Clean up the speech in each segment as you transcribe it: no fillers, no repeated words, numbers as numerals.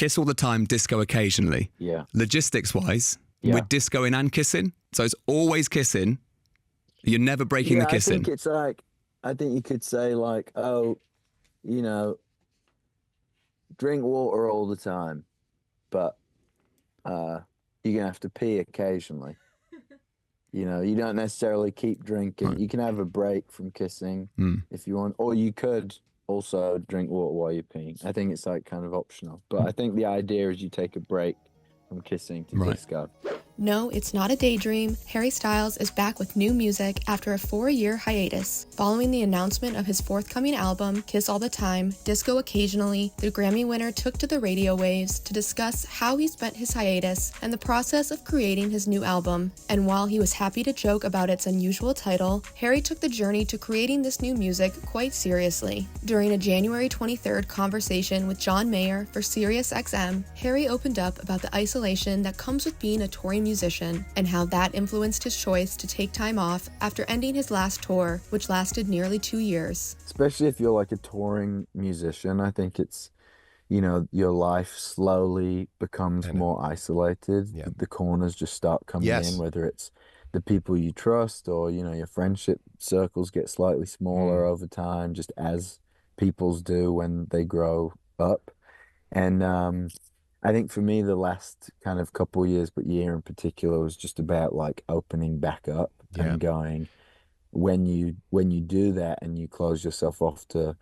kiss all the time, disco occasionally. Yeah. Logistics-wise, Yeah. we're discoing and kissing, so it's always kissing. You're never breaking the kissing. I think it's like, I think you could say like, oh, you know, drink water all the time, but you're gonna have to pee occasionally. You know, you don't necessarily keep drinking. Right. You can have a break from kissing Mm. if you want, or you could also drink water while you're peeing. I think it's like kind of optional, but I think the idea is you take a break from kissing to Right. disco. No, it's not a daydream. Harry Styles is back with new music after a 4-year hiatus. Following the announcement of his forthcoming album, Kiss All the Time, Disco Occasionally, the Grammy winner took to the radio waves to discuss how he spent his hiatus and the process of creating his new album. And while he was happy to joke about its unusual title, Harry took the journey to creating this new music quite seriously. During a January 23rd conversation with John Mayer for Sirius XM, Harry opened up about the isolation that comes with being a touring musician and how that influenced his choice to take time off after ending his last tour, which lasted nearly 2 years. Especially if you're like a touring musician, I think it's, you know, your life slowly becomes more isolated. Yeah. The corners just start coming in, whether it's the people you trust or, you know, your friendship circles get slightly smaller over time, just as people's do when they grow up. And I think for me, the last kind of couple years, but year in particular, was just about like opening back up and going, when you do that and you close yourself off to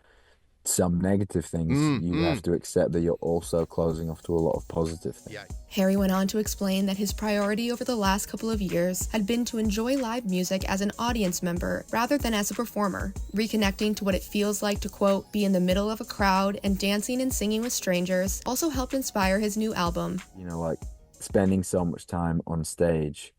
some negative things, you have to accept that you're also closing off to a lot of positive things. Harry went on to explain that his priority over the last couple of years had been to enjoy live music as an audience member rather than as a performer, reconnecting to what it feels like to, quote, be in the middle of a crowd and dancing and singing with strangers also helped inspire his new album. You know, like spending so much time on stage,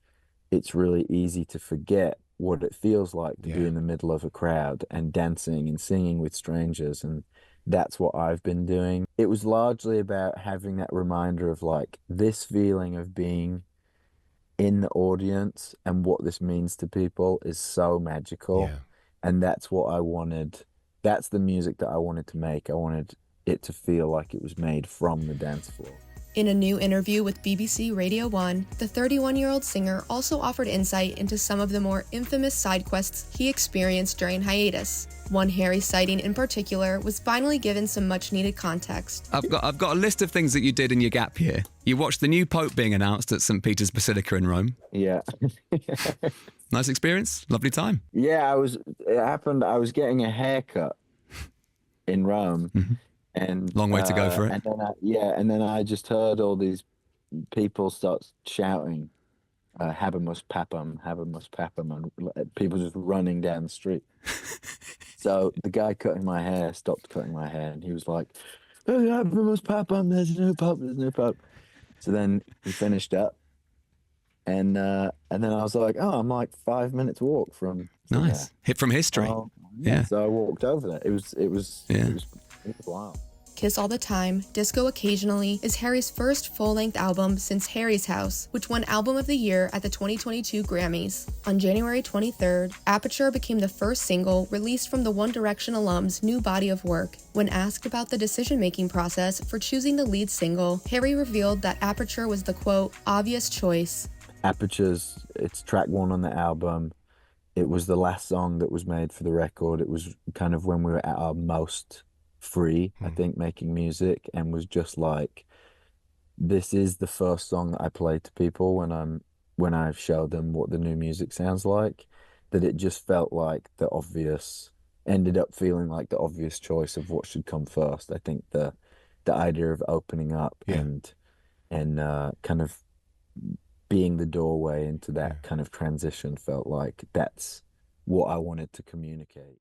it's really easy to forget what it feels like to be in the middle of a crowd and dancing and singing with strangers, and that's what I've been doing. It was largely about having that reminder of like this feeling of being in the audience and what this means to people is so magical. And that's what I wanted. That's the music that I wanted to make. I wanted it to feel like it was made from the dance floor. In a new interview with BBC Radio 1, the 31-year-old singer also offered insight into some of the more infamous side quests he experienced during hiatus. One Harry sighting in particular was finally given some much-needed context. I've got a list of things that you did in your gap year. You watched the new Pope being announced at St. Peter's Basilica in Rome. Yeah. Nice experience? Lovely time? Yeah, it happened, I was getting a haircut in Rome. And long way to go for it. And then I just heard all these people start shouting, "Habemus Papam, Habemus Papam," and people just running down the street. So the guy cutting my hair stopped cutting my hair, and he was like, "Hey, Habemus Papam, there's a new pope, there's a new pope." So then he finished up, and then I was like, "Oh, I'm like 5 minutes walk from nice hit from history." Yeah. So I walked over there. It was wow. Kiss All the Time, Disco Occasionally is Harry's first full-length album since Harry's House, which won Album of the Year at the 2022 Grammys. On January 23rd, Aperture became the first single released from the One Direction alum's new body of work. When asked about the decision-making process for choosing the lead single, Harry revealed that Aperture was the, quote, obvious choice. It's track 1 on the album. It was the last song that was made for the record. It was kind of when we were at our most free, I think, making music, and was just like, this is the first song that I play to people when I've showed them what the new music sounds like, that it just felt like ended up feeling like the obvious choice of what should come first. I think the idea of opening up and kind of being the doorway into that kind of transition felt like that's what I wanted to communicate.